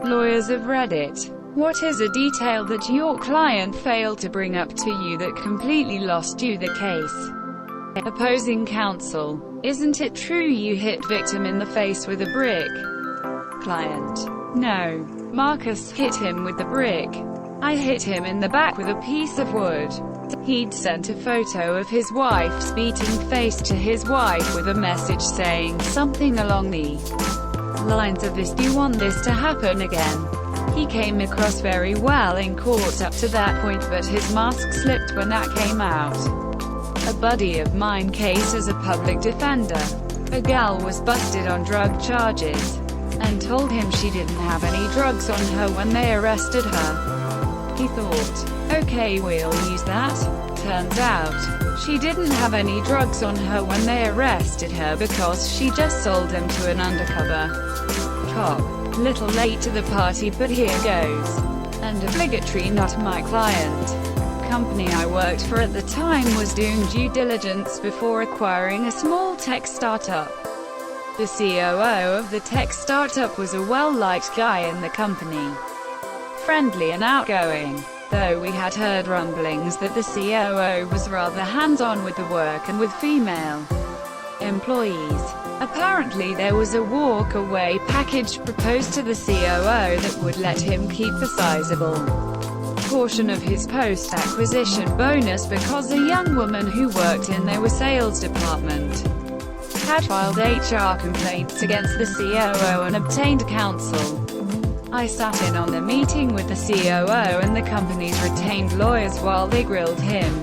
Lawyers have read it. What is a detail that your client failed to bring up to you that completely lost you the case? Opposing counsel: isn't it true you hit victim in the face with a brick? Client: no. Marcus hit him with the brick. I hit him in the back with a piece of wood. He'd sent a photo of his wife's beating face to his wife with a message saying something along the lines of "This, do you want this to happen again?" He came across very well in court up to that point, but his mask slipped when that came out. A buddy of mine case as a public defender. A gal was busted on drug charges and told him she didn't have any drugs on her when they arrested her. He thought, okay, we'll use that. Turns out, she didn't have any drugs on her when they arrested her because she just sold them to an undercover cop. Little late to the party, but here goes. And obligatory not my client. Company I worked for at the time was doing due diligence before acquiring a small tech startup. The COO of the tech startup was a well-liked guy in the company. Friendly and outgoing. Though we had heard rumblings that the COO was rather hands-on with the work and with female employees. Apparently there was a walk-away package proposed to the COO that would let him keep a sizable portion of his post-acquisition bonus because a young woman who worked in their sales department had filed HR complaints against the COO and obtained counsel. I sat in on the meeting with the COO and the company's retained lawyers while they grilled him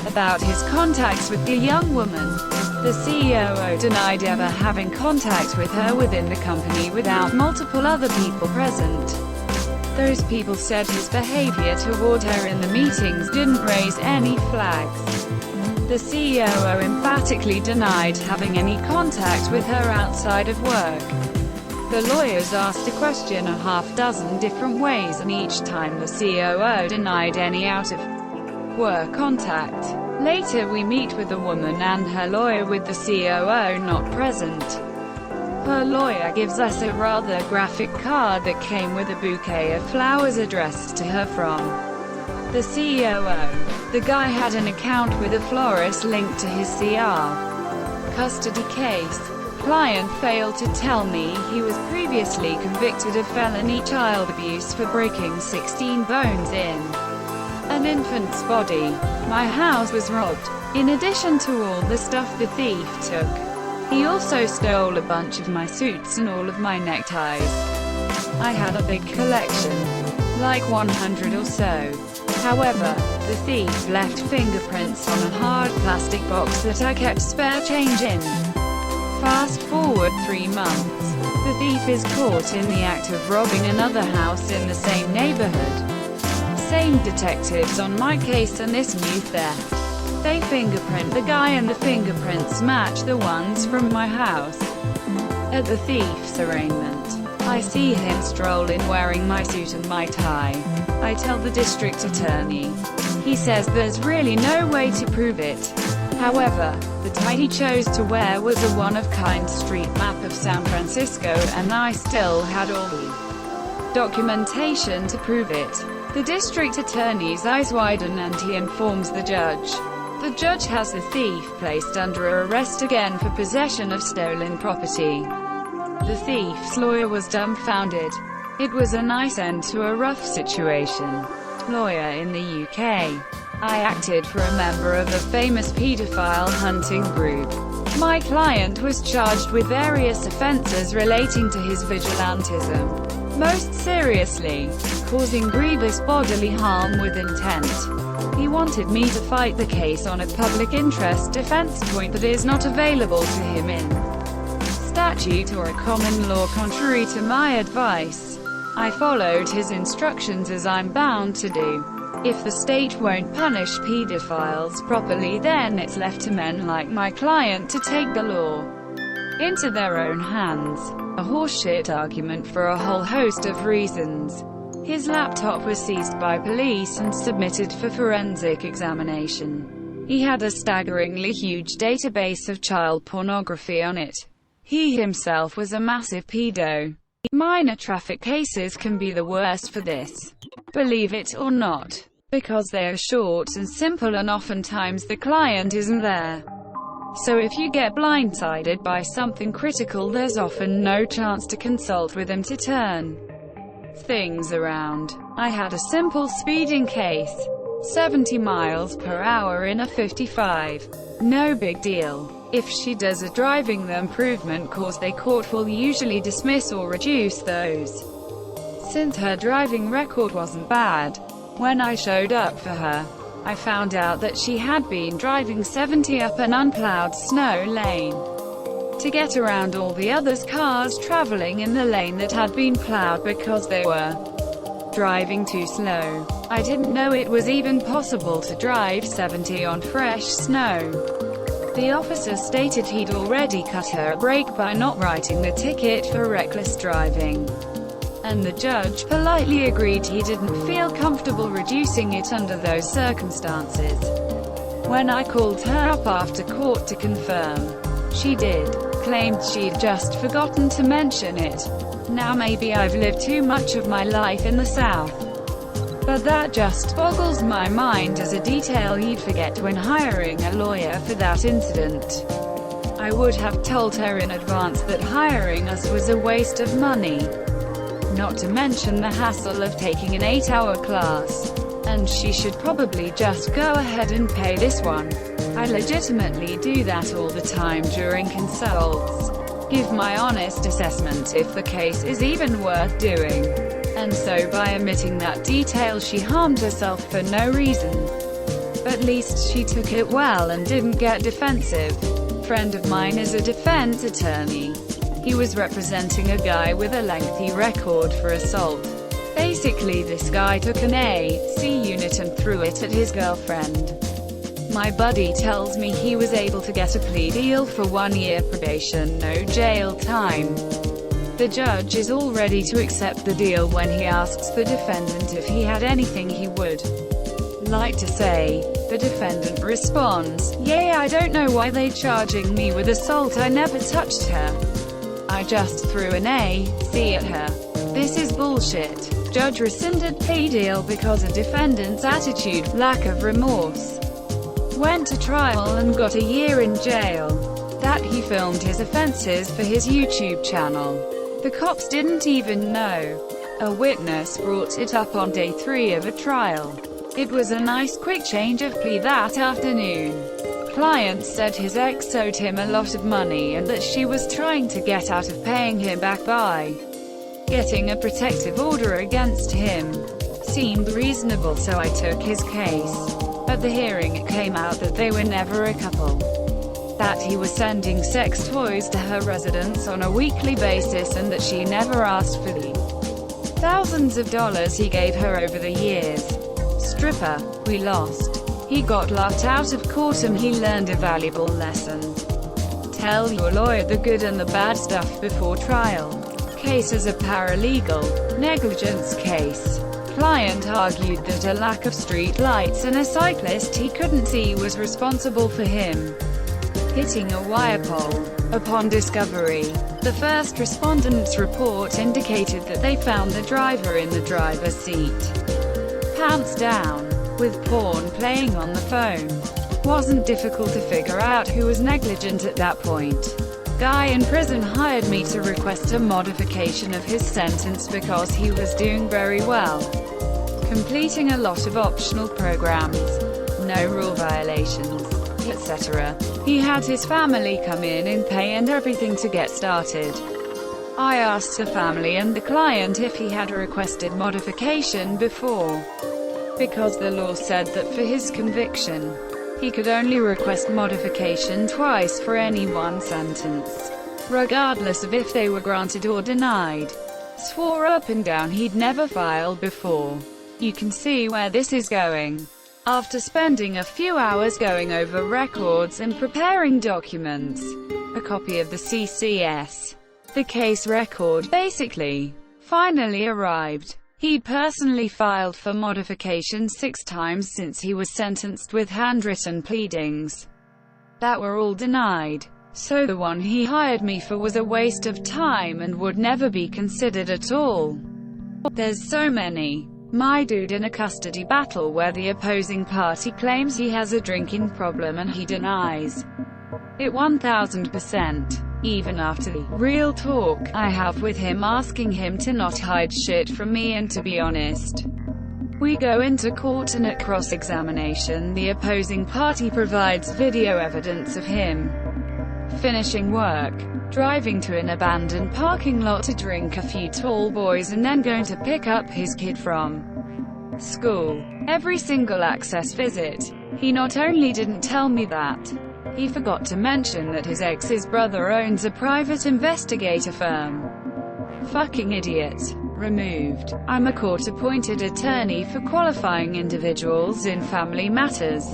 about his contacts with the young woman. The COO denied ever having contact with her within the company without multiple other people present. Those people said his behavior toward her in the meetings didn't raise any flags. The COO emphatically denied having any contact with her outside of work. The lawyers asked a question a half-dozen different ways, and each time the COO denied any out-of-work contact. Later we meet with the woman and her lawyer with the COO not present. Her lawyer gives us a rather graphic card that came with a bouquet of flowers addressed to her from the COO. The guy had an account with a florist linked to his custody case. Client failed to tell me he was previously convicted of felony child abuse for breaking 16 bones in an infant's body. My house was robbed. In addition to all the stuff the thief took, he also stole a bunch of my suits and all of my neckties. I had a big collection, like 100 or so. However, the thief left fingerprints on a hard plastic box that I kept spare change in. Fast forward 3 months. The thief is caught in the act of robbing another house in the same neighborhood. Same detectives on my case and this new theft. They fingerprint the guy and the fingerprints match the ones from my house. At the thief's arraignment, I see him stroll in wearing my suit and my tie. I tell the district attorney. He says there's really no way to prove it. However, the tie he chose to wear was a one-of-kind street map of San Francisco, and I still had all the documentation to prove it. The district attorney's eyes widen and he informs the judge. The judge has the thief placed under arrest again for possession of stolen property. The thief's lawyer was dumbfounded. It was a nice end to a rough situation. Lawyer in the UK. I acted for a member of a famous pedophile hunting group. My client was charged with various offences relating to his vigilantism. Most seriously, causing grievous bodily harm with intent. He wanted me to fight the case on a public interest defence point that is not available to him in statute or a common law. Contrary to my advice, I followed his instructions as I'm bound to do. If the state won't punish pedophiles properly, then it's left to men like my client to take the law into their own hands. A horseshit argument for a whole host of reasons. His laptop was seized by police and submitted for forensic examination. He had a staggeringly huge database of child pornography on it. He himself was a massive pedo. Minor traffic cases can be the worst for this. Believe it or not. Because they are short and simple and oftentimes the client isn't there. So if you get blindsided by something critical, there's often no chance to consult with them to turn things around. I had a simple speeding case. 70 miles per hour in a 55. No big deal. If she does a driving the improvement course, the court will usually dismiss or reduce those, since her driving record wasn't bad. When I showed up for her, I found out that she had been driving 70 up an unplowed snow lane to get around all the other cars traveling in the lane that had been plowed because they were driving too slow. I didn't know it was even possible to drive 70 on fresh snow. The officer stated he'd already cut her a break by not writing the ticket for reckless driving, and the judge politely agreed he didn't feel comfortable reducing it under those circumstances. When I called her up after court to confirm, she claimed she'd just forgotten to mention it. Now maybe I've lived too much of my life in the South, but that just boggles my mind as a detail you'd forget when hiring a lawyer for that incident. I would have told her in advance that hiring us was a waste of money. Not to mention the hassle of taking an 8-hour class. And she should probably just go ahead and pay this one. I legitimately do that all the time during consults. Give my honest assessment if the case is even worth doing. And so by omitting that detail she harmed herself for no reason. At least she took it well and didn't get defensive. A friend of mine is a defense attorney. He was representing a guy with a lengthy record for assault. Basically this guy took an AC unit and threw it at his girlfriend. My buddy tells me he was able to get a plea deal for 1 year probation, no jail time. The judge is all ready to accept the deal when he asks the defendant if he had anything he would like to say. The defendant responds, "Yeah, I don't know why they charging me with assault, I never touched her. I just threw an AC at her. This is bullshit." Judge rescinded plea deal because of defendant's attitude, lack of remorse. Went to trial and got a year in jail. That he filmed his offenses for his YouTube channel. The cops didn't even know. A witness brought it up on day 3 of a trial. It was a nice quick change of plea that afternoon. Client said his ex owed him a lot of money and that she was trying to get out of paying him back by getting a protective order against him. Seemed reasonable, so I took his case. At the hearing it came out that they were never a couple. That he was sending sex toys to her residence on a weekly basis and that she never asked for the thousands of dollars he gave her over the years. Stripper. We lost. He got locked out of court and he learned a valuable lesson. Tell your lawyer the good and the bad stuff before trial. Case as a paralegal. Negligence case. Client argued that a lack of street lights and a cyclist he couldn't see was responsible for him hitting a wire pole. Upon discovery, the first respondent's report indicated that they found the driver in the driver's seat, pants down, with porn playing on the phone. Wasn't difficult to figure out who was negligent at that point. Guy in prison hired me to request a modification of his sentence because he was doing very well, completing a lot of optional programs, no rule violations, etc. He had his family come in and pay and everything to get started. I asked the family and the client if he had requested modification before, because the law said that for his conviction, he could only request modification twice for any one sentence, regardless of if they were granted or denied. Swore up and down he'd never filed before. You can see where this is going. After spending a few hours going over records and preparing documents, a copy of the CCS, the case record, basically, finally arrived. He'd personally filed for modification 6 times since he was sentenced with handwritten pleadings that were all denied. So the one he hired me for was a waste of time and would never be considered at all. There's so many. My dude in a custody battle where the opposing party claims he has a drinking problem and he denies it 1000%. Even after the real talk I have with him asking him to not hide shit from me and to be honest. We go into court and at cross-examination the opposing party provides video evidence of him finishing work, driving to an abandoned parking lot to drink a few tall boys and then going to pick up his kid from school. Every single access visit. He not only didn't tell me that, he forgot to mention that his ex's brother owns a private investigator firm. Fucking idiot. Removed. I'm a court-appointed attorney for qualifying individuals in family matters.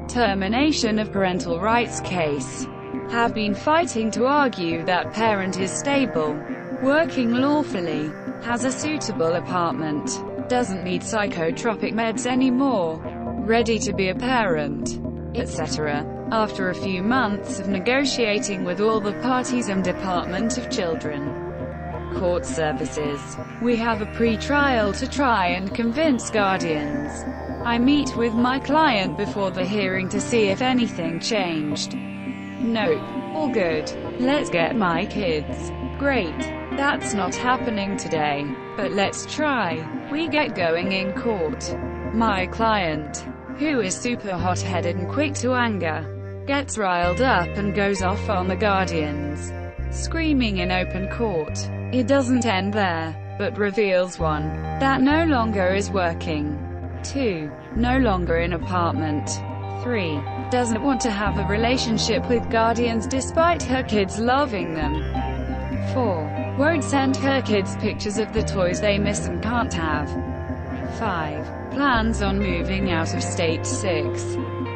Termination of parental rights case. Have been fighting to argue that parent is stable, working lawfully, has a suitable apartment, doesn't need psychotropic meds anymore, ready to be a parent, etc. After a few months of negotiating with all the parties and Department of Children Court Services, we have a pre-trial to try and convince guardians. I meet with my client before the hearing to see if anything changed. Nope. All good. Let's get my kids. Great. That's not happening today. But let's try. We get going in court. My client, who is super hot-headed and quick to anger, gets riled up and goes off on the guardians, screaming in open court. It doesn't end there, but reveals 1. That no longer is working. 2. No longer in apartment. 3. Doesn't want to have a relationship with guardians despite her kids loving them. 4. Won't send her kids pictures of the toys they miss and can't have. 5. Plans on moving out of state. 6.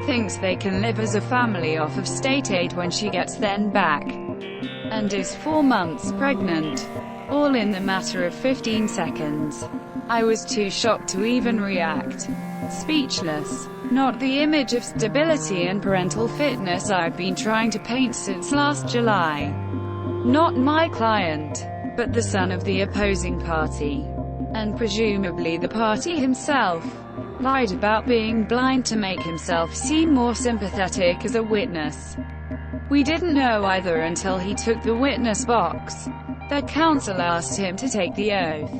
Thinks they can live as a family off of state aid when she gets them back. And is 4 months pregnant. All in the matter of 15 seconds. I was too shocked to even react. Speechless. Not the image of stability and parental fitness I've been trying to paint since last July. Not my client, but the son of the opposing party. And presumably the party himself. Lied about being blind to make himself seem more sympathetic as a witness. We didn't know either until he took the witness box. Their counsel asked him to take the oath,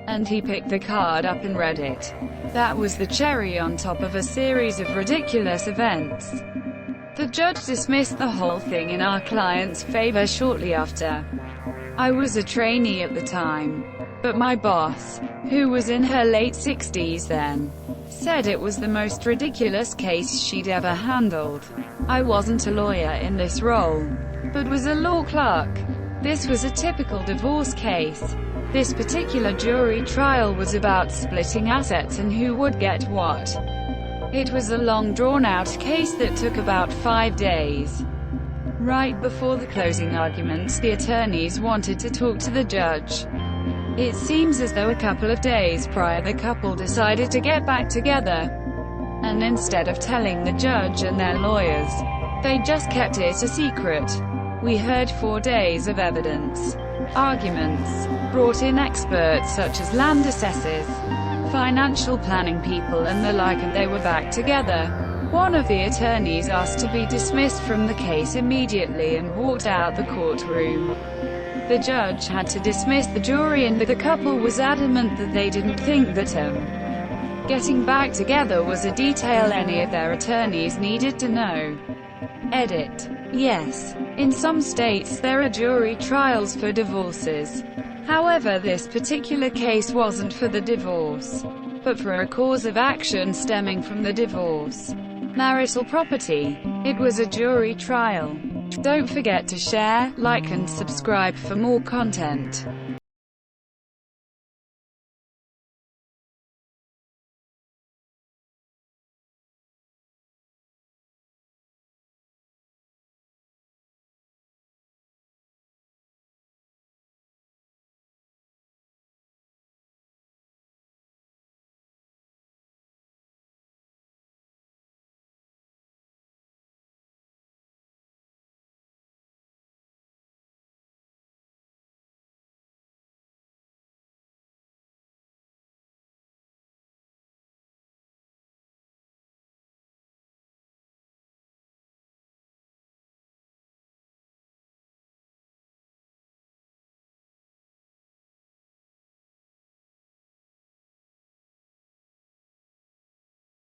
and he picked the card up and read it. That was the cherry on top of a series of ridiculous events. The judge dismissed the whole thing in our client's favor shortly after. I was a trainee at the time, but my boss, who was in her late 60s then, said it was the most ridiculous case she'd ever handled. I wasn't a lawyer in this role, but was a law clerk. This was a typical divorce case. This particular jury trial was about splitting assets and who would get what. It was a long drawn-out case that took about 5 days. Right before the closing arguments, the attorneys wanted to talk to the judge. It seems as though a couple of days prior the couple decided to get back together. And instead of telling the judge and their lawyers, they just kept it a secret. We heard 4 days of evidence. Arguments. Brought in experts such as land assessors, financial planning people and the like, and they were back together. One of the attorneys asked to be dismissed from the case immediately and walked out the courtroom. The judge had to dismiss the jury and the couple was adamant that they didn't think that getting back together was a detail any of their attorneys needed to know. Edit. Yes, in some states there are jury trials for divorces. However, this particular case wasn't for the divorce, but for a cause of action stemming from the divorce. Marital property. It was a jury trial. Don't forget to share, like and subscribe for more content.